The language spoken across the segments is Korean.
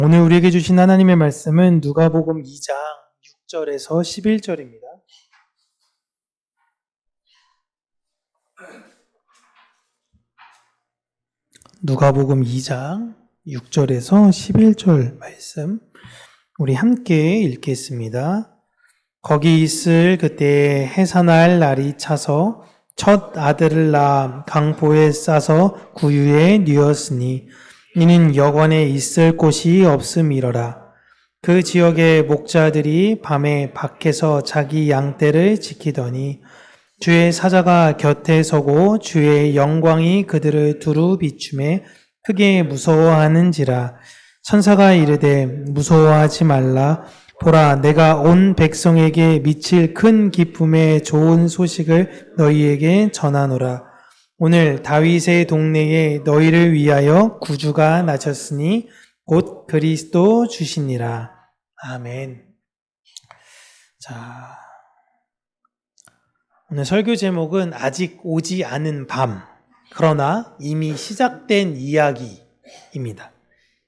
오늘 우리에게 주신 하나님의 말씀은 누가복음 2장 6절에서 11절입니다. 누가복음 2장 6절에서 11절 말씀 우리 함께 읽겠습니다. 거기 있을 그때 해산할 날이 차서 첫 아들을 낳아 강보에 싸서 구유에 뉘었으니 이는 여관에 있을 곳이 없음이러라. 그 지역의 목자들이 밤에 밖에서 자기 양떼를 지키더니 주의 사자가 곁에 서고 주의 영광이 그들을 두루 비추매 크게 무서워하는지라. 천사가 이르되 무서워하지 말라. 보라, 내가 온 백성에게 미칠 큰 기쁨의 좋은 소식을 너희에게 전하노라. 오늘 다윗의 동네에 너희를 위하여 구주가 나셨으니 곧 그리스도 주시니라. 아멘. 자, 오늘 설교 제목은 아직 오지 않은 밤, 그러나 이미 시작된 이야기입니다.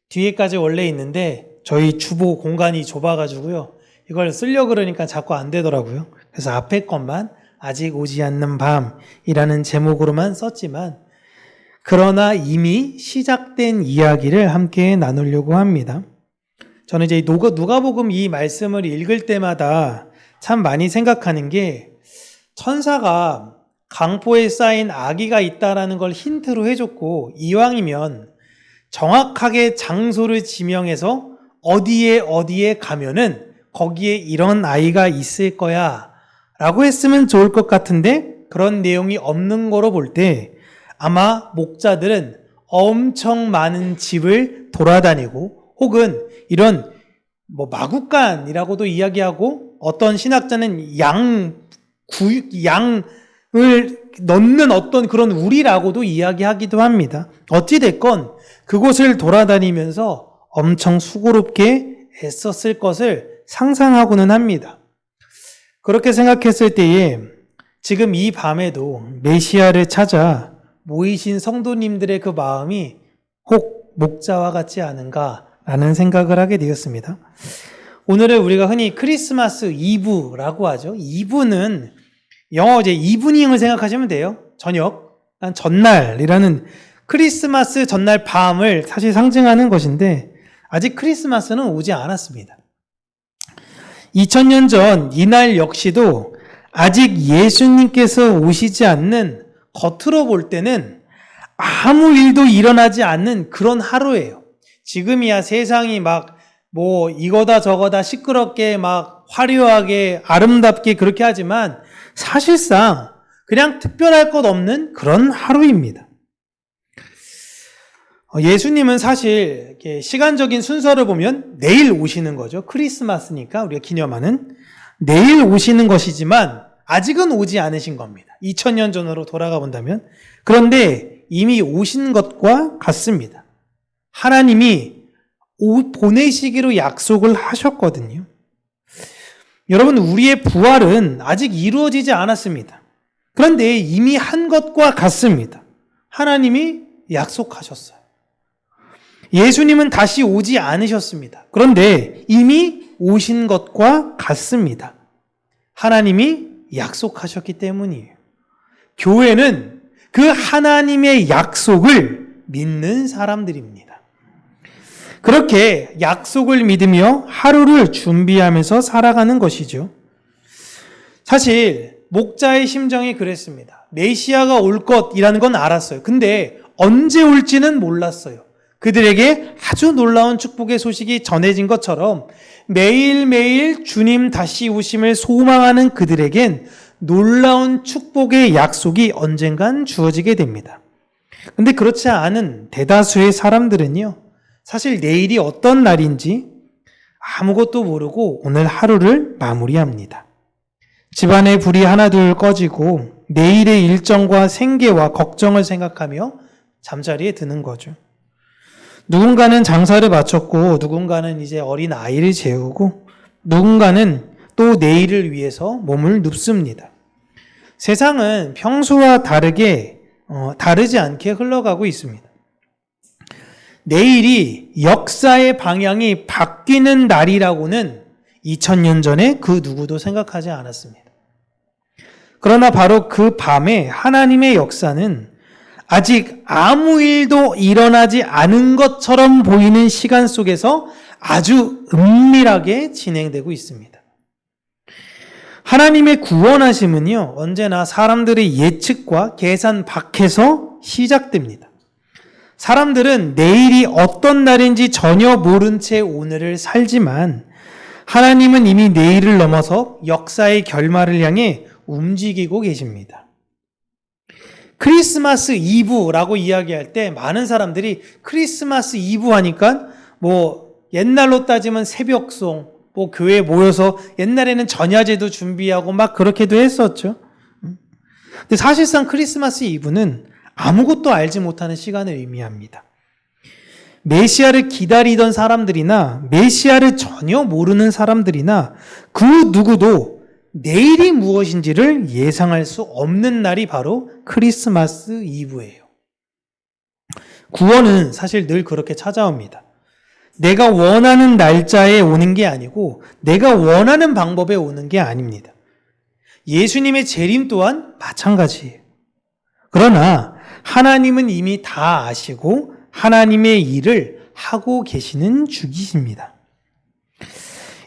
뒤에까지 원래 있는데 저희 주보 공간이 좁아가지고요. 이걸 쓰려고 그러니까 자꾸 안 되더라고요. 그래서 앞에 것만 아직 오지 않는 밤이라는 제목으로만 썼지만 그러나 이미 시작된 이야기를 함께 나누려고 합니다. 저는 이제 누가복음 이 말씀을 읽을 때마다 참 많이 생각하는 게 천사가 강포에 쌓인 아기가 있다라는 걸 힌트로 해줬고 이왕이면 정확하게 장소를 지명해서 어디에 가면은 거기에 이런 아이가 있을 거야 라고 했으면 좋을 것 같은데 그런 내용이 없는 거로 볼 때 아마 목자들은 엄청 많은 집을 돌아다니고 혹은 이런 마구간이라고도 이야기하고 어떤 신학자는 양을 넣는 어떤 그런 우리라고도 이야기하기도 합니다. 어찌됐건 그곳을 돌아다니면서 엄청 수고롭게 애썼을 것을 상상하고는 합니다. 그렇게 생각했을 때에 지금 이 밤에도 메시아를 찾아 모이신 성도님들의 그 마음이 혹 목자와 같지 않은가라는 생각을 하게 되었습니다. 오늘은 우리가 흔히 크리스마스 이브라고 하죠. 이브는 영어 이제 이브닝을 생각하시면 돼요. 저녁, 전날이라는 크리스마스 전날 밤을 사실 상징하는 것인데 아직 크리스마스는 오지 않았습니다. 2000년 전 이날 역시도 아직 예수님께서 오시지 않는 겉으로 볼 때는 아무 일도 일어나지 않는 그런 하루예요. 지금이야 세상이 이거다 저거다 시끄럽게 화려하게 아름답게 그렇게 하지만 사실상 그냥 특별할 것 없는 그런 하루입니다. 예수님은 사실 시간적인 순서를 보면 내일 오시는 거죠. 크리스마스니까 우리가 기념하는 내일 오시는 것이지만 아직은 오지 않으신 겁니다. 2000년 전으로 돌아가 본다면. 그런데 이미 오신 것과 같습니다. 하나님이 보내시기로 약속을 하셨거든요. 여러분, 우리의 부활은 아직 이루어지지 않았습니다. 그런데 이미 한 것과 같습니다. 하나님이 약속하셨어요. 예수님은 다시 오지 않으셨습니다. 그런데 이미 오신 것과 같습니다. 하나님이 약속하셨기 때문이에요. 교회는 그 하나님의 약속을 믿는 사람들입니다. 그렇게 약속을 믿으며 하루를 준비하면서 살아가는 것이죠. 사실 목자의 심정이 그랬습니다. 메시아가 올 것이라는 건 알았어요. 근데 언제 올지는 몰랐어요. 그들에게 아주 놀라운 축복의 소식이 전해진 것처럼 매일매일 주님 다시 오심을 소망하는 그들에겐 놀라운 축복의 약속이 언젠간 주어지게 됩니다. 근데 그렇지 않은 대다수의 사람들은요, 사실 내일이 어떤 날인지 아무것도 모르고 오늘 하루를 마무리합니다. 집안에 불이 하나둘 꺼지고 내일의 일정과 생계와 걱정을 생각하며 잠자리에 드는 거죠. 누군가는 장사를 마쳤고 누군가는 이제 어린 아이를 재우고 누군가는 또 내일을 위해서 몸을 눕습니다. 세상은 평소와 다르지 않게 흘러가고 있습니다. 내일이 역사의 방향이 바뀌는 날이라고는 2000년 전에 그 누구도 생각하지 않았습니다. 그러나 바로 그 밤에 하나님의 역사는 아직 아무 일도 일어나지 않은 것처럼 보이는 시간 속에서 아주 은밀하게 진행되고 있습니다. 하나님의 구원하심은요, 언제나 사람들의 예측과 계산 밖에서 시작됩니다. 사람들은 내일이 어떤 날인지 전혀 모른 채 오늘을 살지만 하나님은 이미 내일을 넘어서 역사의 결말을 향해 움직이고 계십니다. 크리스마스 이브라고 이야기할 때 많은 사람들이 크리스마스 이브 하니까 옛날로 따지면 새벽송, 교회에 모여서 옛날에는 전야제도 준비하고 막 그렇게도 했었죠. 근데 사실상 크리스마스 이브는 아무것도 알지 못하는 시간을 의미합니다. 메시아를 기다리던 사람들이나 메시아를 전혀 모르는 사람들이나 그 누구도 내일이 무엇인지를 예상할 수 없는 날이 바로 크리스마스 이브예요. 구원은 사실 늘 그렇게 찾아옵니다. 내가 원하는 날짜에 오는 게 아니고 내가 원하는 방법에 오는 게 아닙니다. 예수님의 재림 또한 마찬가지예요. 그러나 하나님은 이미 다 아시고 하나님의 일을 하고 계시는 중이십니다.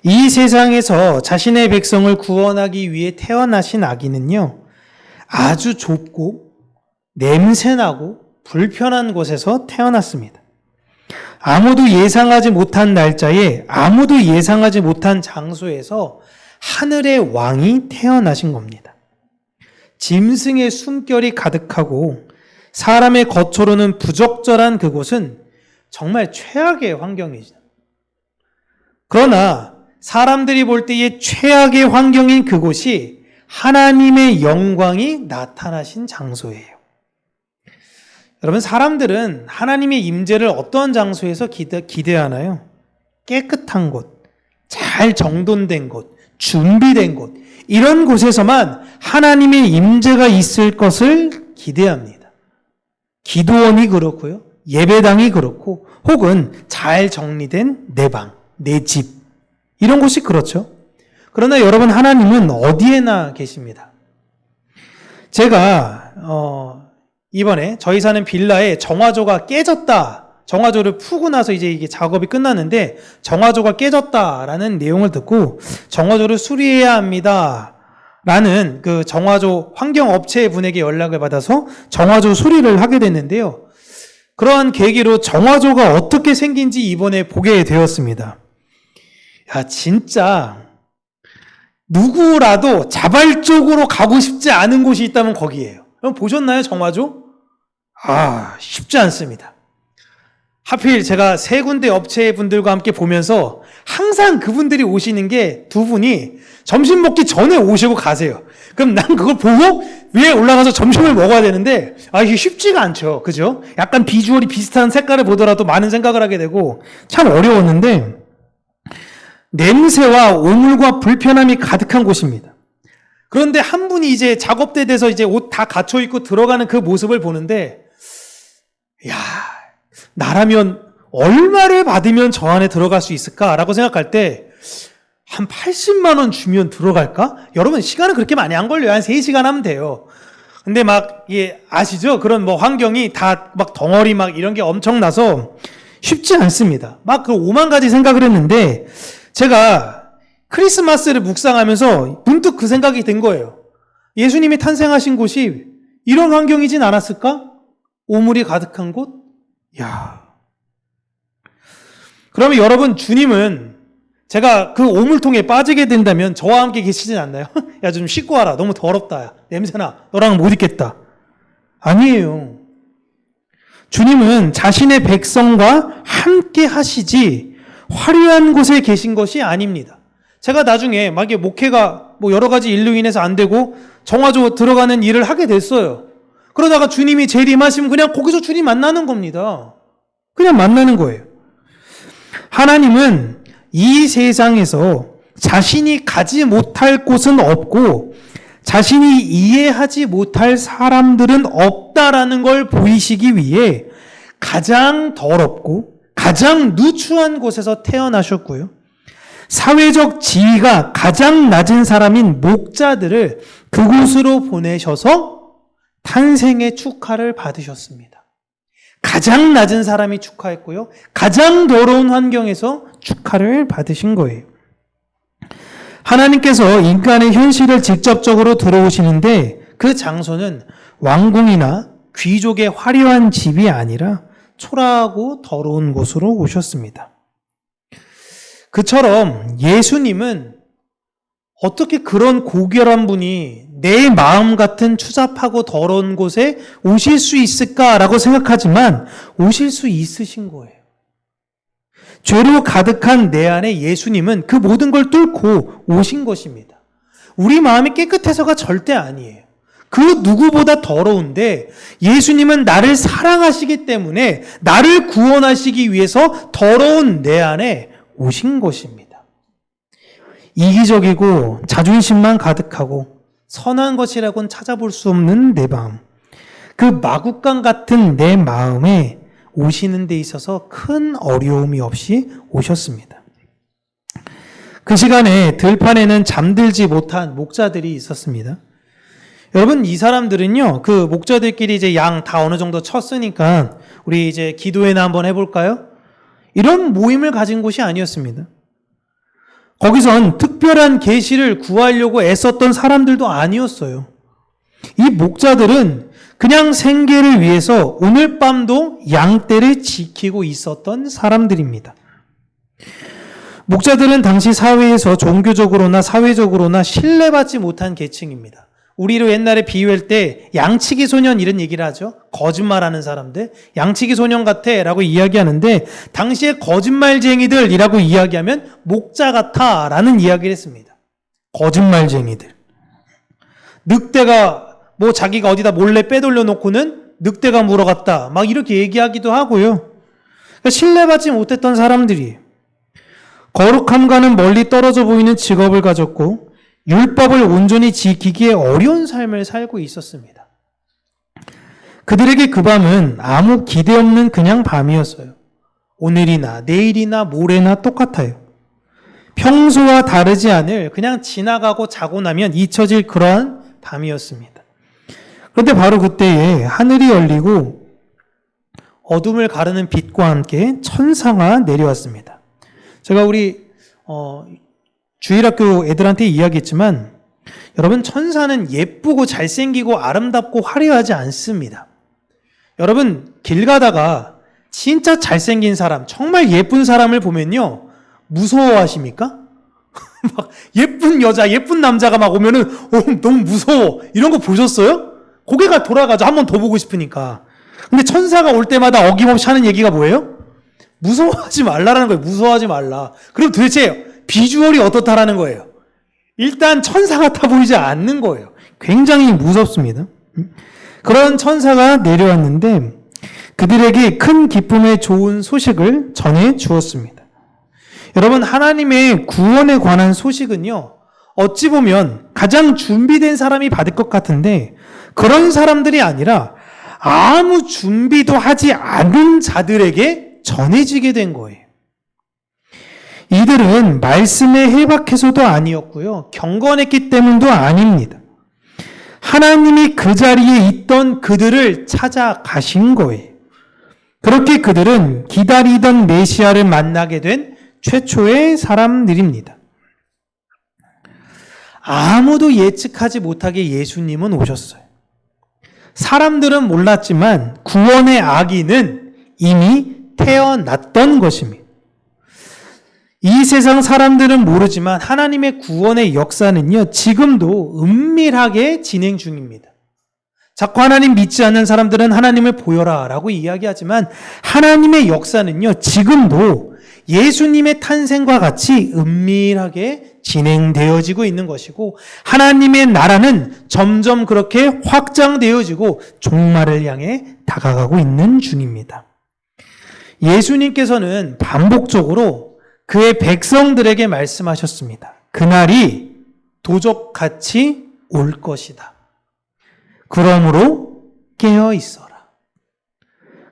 이 세상에서 자신의 백성을 구원하기 위해 태어나신 아기는요, 아주 좁고 냄새나고 불편한 곳에서 태어났습니다. 아무도 예상하지 못한 날짜에 아무도 예상하지 못한 장소에서 하늘의 왕이 태어나신 겁니다. 짐승의 숨결이 가득하고 사람의 겉으로는 부적절한 그곳은 정말 최악의 환경이죠. 그러나 사람들이 볼 때의 최악의 환경인 그곳이 하나님의 영광이 나타나신 장소예요. 여러분, 사람들은 하나님의 임재를 어떤 장소에서 기대하나요? 깨끗한 곳, 잘 정돈된 곳, 준비된 곳, 이런 곳에서만 하나님의 임재가 있을 것을 기대합니다. 기도원이 그렇고요, 예배당이 그렇고, 혹은 잘 정리된 내 방, 내 집, 이런 곳이 그렇죠. 그러나 여러분, 하나님은 어디에나 계십니다. 제가 이번에 저희 사는 빌라에 정화조가 깨졌다, 정화조를 푸고 나서 이제 이게 작업이 끝났는데 정화조가 깨졌다라는 내용을 듣고 정화조를 수리해야 합니다 라는 그 정화조 환경업체 분에게 연락을 받아서 정화조 수리를 하게 됐는데요, 그러한 계기로 정화조가 어떻게 생긴지 이번에 보게 되었습니다. 야, 진짜 누구라도 자발적으로 가고 싶지 않은 곳이 있다면 거기예요. 여러분 보셨나요, 정화조? 쉽지 않습니다. 하필 제가 세 군데 업체 분들과 함께 보면서 항상 그분들이 오시는 게 두 분이 점심 먹기 전에 오시고 가세요. 그럼 난 그걸 보고 위에 올라가서 점심을 먹어야 되는데 이게 쉽지가 않죠. 그죠? 약간 비주얼이 비슷한 색깔을 보더라도 많은 생각을 하게 되고 참 어려웠는데, 냄새와 오물과 불편함이 가득한 곳입니다. 그런데 한 분이 이제 작업대 돼서 이제 옷 다 갖춰 입고 들어가는 그 모습을 보는데, 나라면 얼마를 받으면 저 안에 들어갈 수 있을까라고 생각할 때 한 80만 원 주면 들어갈까? 여러분, 시간은 그렇게 많이 안 걸려요. 한 3시간 하면 돼요. 근데 아시죠? 그런 환경이 다 덩어리 이런 게 엄청나서 쉽지 않습니다. 그 5만 가지 생각을 했는데, 제가 크리스마스를 묵상하면서 문득 그 생각이 든 거예요. 예수님이 탄생하신 곳이 이런 환경이진 않았을까? 오물이 가득한 곳? 그러면 여러분, 주님은 제가 그 오물통에 빠지게 된다면 저와 함께 계시진 않나요? 야, 좀 씻고 와라. 너무 더럽다. 야, 냄새나. 너랑 못 있겠다. 아니에요. 주님은 자신의 백성과 함께 하시지 화려한 곳에 계신 것이 아닙니다. 제가 나중에 목회가 여러 가지 일로 인해서 안 되고 정화조 들어가는 일을 하게 됐어요. 그러다가 주님이 재림하시면 그냥 거기서 주님 만나는 겁니다. 그냥 만나는 거예요. 하나님은 이 세상에서 자신이 가지 못할 곳은 없고 자신이 이해하지 못할 사람들은 없다라는 걸 보이시기 위해 가장 더럽고 가장 누추한 곳에서 태어나셨고요. 사회적 지위가 가장 낮은 사람인 목자들을 그곳으로 보내셔서 탄생의 축하를 받으셨습니다. 가장 낮은 사람이 축하했고요. 가장 더러운 환경에서 축하를 받으신 거예요. 하나님께서 인간의 현실을 직접적으로 들어오시는데 그 장소는 왕궁이나 귀족의 화려한 집이 아니라 초라하고 더러운 곳으로 오셨습니다. 그처럼 예수님은 어떻게 그런 고결한 분이 내 마음 같은 추잡하고 더러운 곳에 오실 수 있을까라고 생각하지만 오실 수 있으신 거예요. 죄로 가득한 내 안에 예수님은 그 모든 걸 뚫고 오신 것입니다. 우리 마음이 깨끗해서가 절대 아니에요. 그 누구보다 더러운데 예수님은 나를 사랑하시기 때문에 나를 구원하시기 위해서 더러운 내 안에 오신 것입니다. 이기적이고 자존심만 가득하고 선한 것이라고는 찾아볼 수 없는 내 마음, 그 마구간 같은 내 마음에 오시는 데 있어서 큰 어려움이 없이 오셨습니다. 그 시간에 들판에는 잠들지 못한 목자들이 있었습니다. 여러분, 이 사람들은요, 그 목자들끼리 이제 양 다 어느 정도 쳤으니까 우리 이제 기도회나 한번 해볼까요? 이런 모임을 가진 곳이 아니었습니다. 거기선 특별한 계시를 구하려고 애썼던 사람들도 아니었어요. 이 목자들은 그냥 생계를 위해서 오늘 밤도 양떼를 지키고 있었던 사람들입니다. 목자들은 당시 사회에서 종교적으로나 사회적으로나 신뢰받지 못한 계층입니다. 우리로 옛날에 비유할 때 양치기 소년 이런 얘기를 하죠. 거짓말하는 사람들. 양치기 소년 같아 라고 이야기하는데 당시에 거짓말쟁이들이라고 이야기하면 목자 같아 라는 이야기를 했습니다. 거짓말쟁이들. 늑대가 뭐 자기가 어디다 몰래 빼돌려 놓고는 늑대가 물어갔다. 막 이렇게 얘기하기도 하고요. 그러니까 신뢰받지 못했던 사람들이 거룩함과는 멀리 떨어져 보이는 직업을 가졌고 율법을 온전히 지키기에 어려운 삶을 살고 있었습니다. 그들에게 그 밤은 아무 기대 없는 그냥 밤이었어요. 오늘이나 내일이나 모레나 똑같아요. 평소와 다르지 않을 그냥 지나가고 자고 나면 잊혀질 그러한 밤이었습니다. 그런데 바로 그때에 하늘이 열리고 어둠을 가르는 빛과 함께 천사가 내려왔습니다. 제가 우리 주일학교 애들한테 이야기했지만 여러분, 천사는 예쁘고 잘생기고 아름답고 화려하지 않습니다. 여러분, 길 가다가 진짜 잘생긴 사람, 정말 예쁜 사람을 보면요, 무서워하십니까? 막 예쁜 여자, 예쁜 남자가 막 오면은 너무 무서워. 이런 거 보셨어요? 고개가 돌아가죠. 한 번 더 보고 싶으니까. 근데 천사가 올 때마다 어김없이 하는 얘기가 뭐예요? 무서워하지 말라라는 거예요. 무서워하지 말라. 그럼 도대체 비주얼이 어떻다라는 거예요? 일단 천사 같아 보이지 않는 거예요. 굉장히 무섭습니다. 그런 천사가 내려왔는데 그들에게 큰 기쁨의 좋은 소식을 전해 주었습니다. 여러분, 하나님의 구원에 관한 소식은요, 어찌 보면 가장 준비된 사람이 받을 것 같은데 그런 사람들이 아니라 아무 준비도 하지 않은 자들에게 전해지게 된 거예요. 이들은 말씀에 해박해서도 아니었고요. 경건했기 때문도 아닙니다. 하나님이 그 자리에 있던 그들을 찾아가신 거예요. 그렇게 그들은 기다리던 메시아를 만나게 된 최초의 사람들입니다. 아무도 예측하지 못하게 예수님은 오셨어요. 사람들은 몰랐지만 구원의 아기는 이미 태어났던 것입니다. 이 세상 사람들은 모르지만 하나님의 구원의 역사는요, 지금도 은밀하게 진행 중입니다. 자꾸 하나님 믿지 않는 사람들은 하나님을 보여라 라고 이야기하지만 하나님의 역사는요, 지금도 예수님의 탄생과 같이 은밀하게 진행되어지고 있는 것이고 하나님의 나라는 점점 그렇게 확장되어지고 종말을 향해 다가가고 있는 중입니다. 예수님께서는 반복적으로 그의 백성들에게 말씀하셨습니다. 그날이 도적같이 올 것이다. 그러므로 깨어 있어라.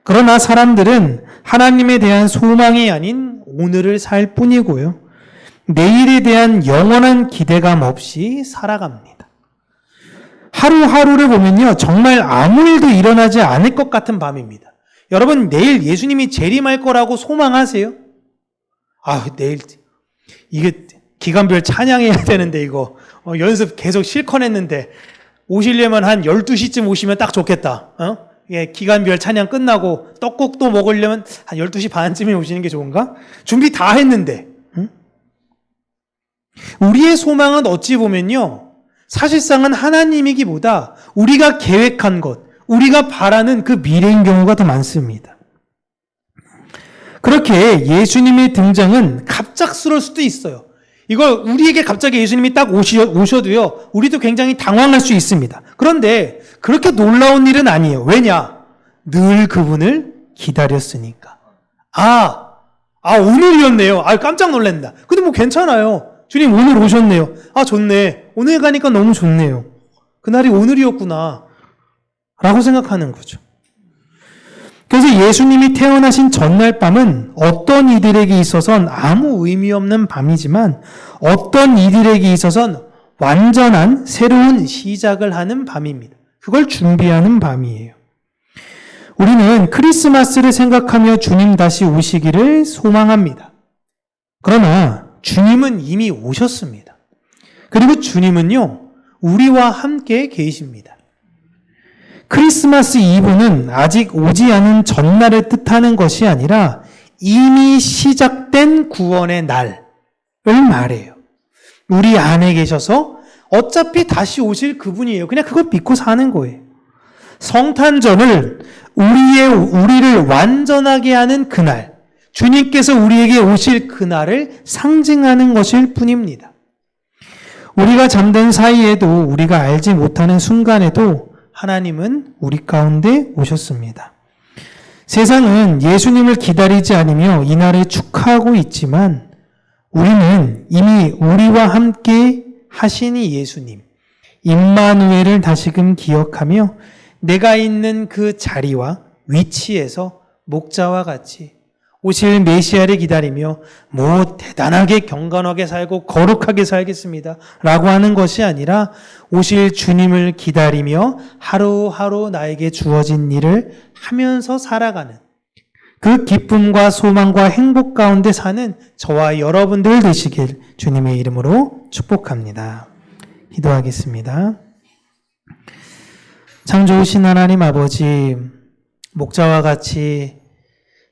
그러나 사람들은 하나님에 대한 소망이 아닌 오늘을 살 뿐이고요. 내일에 대한 영원한 기대감 없이 살아갑니다. 하루하루를 보면요, 정말 아무 일도 일어나지 않을 것 같은 밤입니다. 여러분, 내일 예수님이 재림할 거라고 소망하세요? 내일 이게 기간별 찬양해야 되는데 이거 연습 계속 실컷 했는데 오시려면 한 12시쯤 오시면 딱 좋겠다. 기간별 찬양 끝나고 떡국도 먹으려면 한 12시 반쯤에 오시는 게 좋은가? 준비 다 했는데. 우리의 소망은 어찌 보면요, 사실상은 하나님이기보다 우리가 계획한 것, 우리가 바라는 그 미래인 경우가 더 많습니다. 그렇게 예수님의 등장은 갑작스러울 수도 있어요. 이걸 우리에게 갑자기 예수님이 딱 오셔도요, 우리도 굉장히 당황할 수 있습니다. 그런데 그렇게 놀라운 일은 아니에요. 왜냐? 늘 그분을 기다렸으니까. 오늘이었네요. 깜짝 놀란다. 근데 뭐 괜찮아요. 주님 오늘 오셨네요. 좋네. 오늘 가니까 너무 좋네요. 그날이 오늘이었구나. 라고 생각하는 거죠. 그래서 예수님이 태어나신 전날 밤은 어떤 이들에게 있어서는 아무 의미 없는 밤이지만 어떤 이들에게 있어서는 완전한 새로운 시작을 하는 밤입니다. 그걸 준비하는 밤이에요. 우리는 크리스마스를 생각하며 주님 다시 오시기를 소망합니다. 그러나 주님은 이미 오셨습니다. 그리고 주님은요, 우리와 함께 계십니다. 크리스마스 이브는 아직 오지 않은 전날을 뜻하는 것이 아니라 이미 시작된 구원의 날을 말해요. 우리 안에 계셔서 어차피 다시 오실 그분이에요. 그냥 그걸 믿고 사는 거예요. 성탄절을 우리를 완전하게 하는 그날, 주님께서 우리에게 오실 그날을 상징하는 것일 뿐입니다. 우리가 잠든 사이에도, 우리가 알지 못하는 순간에도 하나님은 우리 가운데 오셨습니다. 세상은 예수님을 기다리지 않으며 이날을 축하하고 있지만 우리는 이미 우리와 함께 하시니 예수님, 임마누엘을 다시금 기억하며 내가 있는 그 자리와 위치에서 목자와 같이 오실 메시아를 기다리며 대단하게 경건하게 살고 거룩하게 살겠습니다 라고 하는 것이 아니라 오실 주님을 기다리며 하루하루 나에게 주어진 일을 하면서 살아가는 그 기쁨과 소망과 행복 가운데 사는 저와 여러분들 되시길 주님의 이름으로 축복합니다. 기도하겠습니다. 참 좋으신 하나님 아버지, 목자와 같이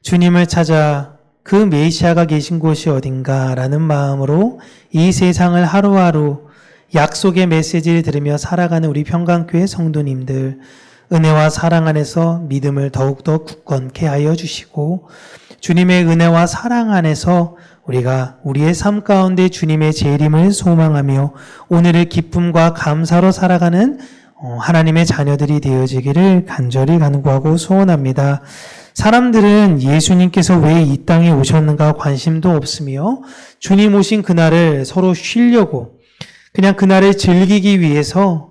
주님을 찾아 그 메시아가 계신 곳이 어딘가라는 마음으로 이 세상을 하루하루 약속의 메시지를 들으며 살아가는 우리 평강교회 성도님들, 은혜와 사랑 안에서 믿음을 더욱더 굳건케 하여 주시고 주님의 은혜와 사랑 안에서 우리가 우리의 삶 가운데 주님의 재림을 소망하며 오늘의 기쁨과 감사로 살아가는 하나님의 자녀들이 되어지기를 간절히 간구하고 소원합니다. 사람들은 예수님께서 왜 이 땅에 오셨는가 관심도 없으며 주님 오신 그날을 서로 쉬려고 그냥 그날을 즐기기 위해서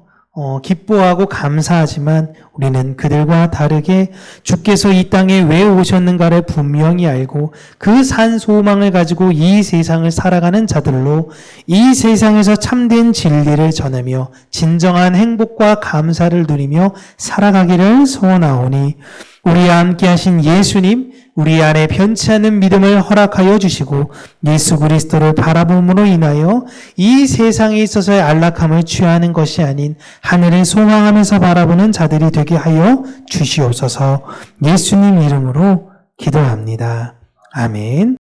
기뻐하고 감사하지만 우리는 그들과 다르게 주께서 이 땅에 왜 오셨는가를 분명히 알고 그 산 소망을 가지고 이 세상을 살아가는 자들로 이 세상에서 참된 진리를 전하며 진정한 행복과 감사를 누리며 살아가기를 소원하오니 우리와 함께 하신 예수님, 우리 안에 변치 않는 믿음을 허락하여 주시고 예수 그리스도를 바라봄으로 인하여 이 세상에 있어서의 안락함을 취하는 것이 아닌 하늘을 소망하면서 바라보는 자들이 되게 하여 주시옵소서. 예수님 이름으로 기도합니다. 아멘.